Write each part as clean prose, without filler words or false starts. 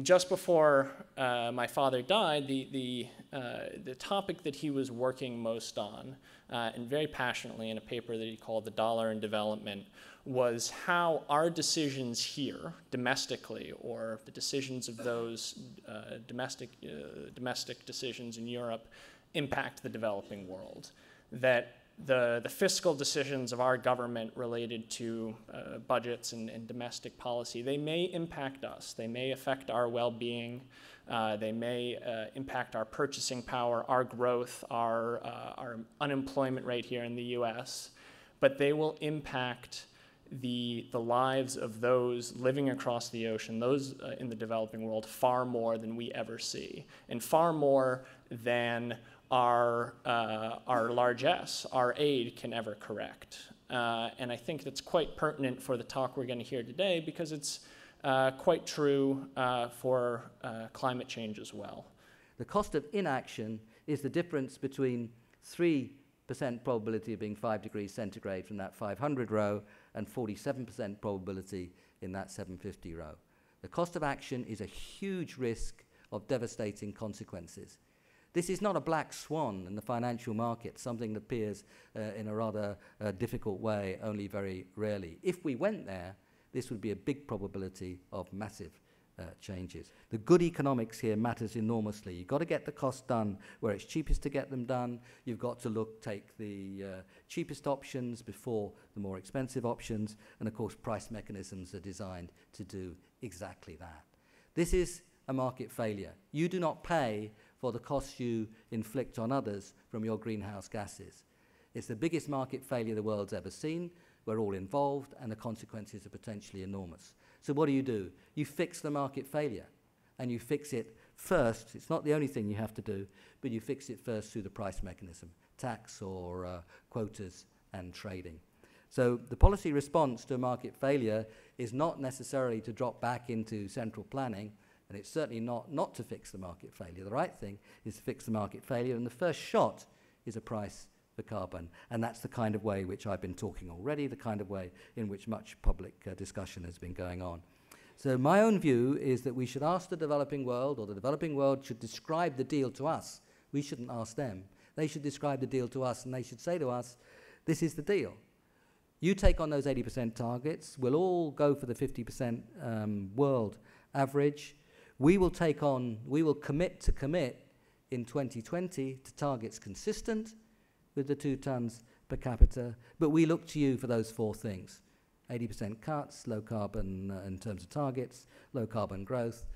just before my father died, the topic that he was working most on, and very passionately in a paper that he called The Dollar and Development, was how our decisions here, domestically, or the decisions of those domestic decisions in Europe, impact the developing world. That the fiscal decisions of our government related to budgets and domestic policy, they may impact us. They may affect our well-being. They may impact our purchasing power, our growth, our unemployment rate here in the US, but they will impact the lives of those living across the ocean, those in the developing world, far more than we ever see, and far more than our largesse, our aid, can ever correct. And I think that's quite pertinent for the talk we're going to hear today, because it's quite true for climate change as well. The cost of inaction is the difference between 3% probability of being 5 degrees centigrade from that 500 row and 47% probability in that 750 row. The cost of action is a huge risk of devastating consequences. This is not a black swan in the financial market, something that appears in a rather difficult way only very rarely. If we went there, this would be a big probability of massive changes. The good economics here matters enormously. You've got to get the costs done where it's cheapest to get them done. You've got to take the cheapest options before the more expensive options. And of course, price mechanisms are designed to do exactly that. This is a market failure. You do not pay for the costs you inflict on others from your greenhouse gases. It's the biggest market failure the world's ever seen. We're all involved, and the consequences are potentially enormous. So what do? You fix the market failure, and you fix it first. It's not the only thing you have to do, but you fix it first through the price mechanism, tax or quotas and trading. So the policy response to a market failure is not necessarily to drop back into central planning, and it's certainly not to fix the market failure. The right thing is to fix the market failure, and the first shot is a price for carbon. And that's the kind of way which I've been talking already, the kind of way in which much public discussion has been going on. So my own view is that we should ask the developing world, or the developing world should describe the deal to us. We shouldn't ask them. They should describe the deal to us, and they should say to us, this is the deal. You take on those 80% targets. We'll all go for the 50% world average. We will commit in 2020 to targets consistent with the 2 tons per capita, but we look to you for those 4 things: 80% cuts, low carbon in terms of targets, low carbon growth,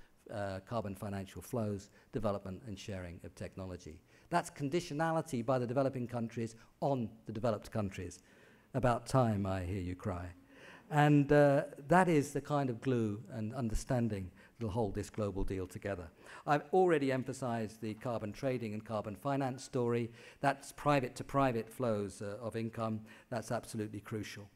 carbon financial flows, development and sharing of technology. That's conditionality by the developing countries on the developed countries. About time, I hear you cry. And that is the kind of glue and understanding that'll hold this global deal together. I've already emphasized the carbon trading and carbon finance story. That's private to private flows of income. That's absolutely crucial.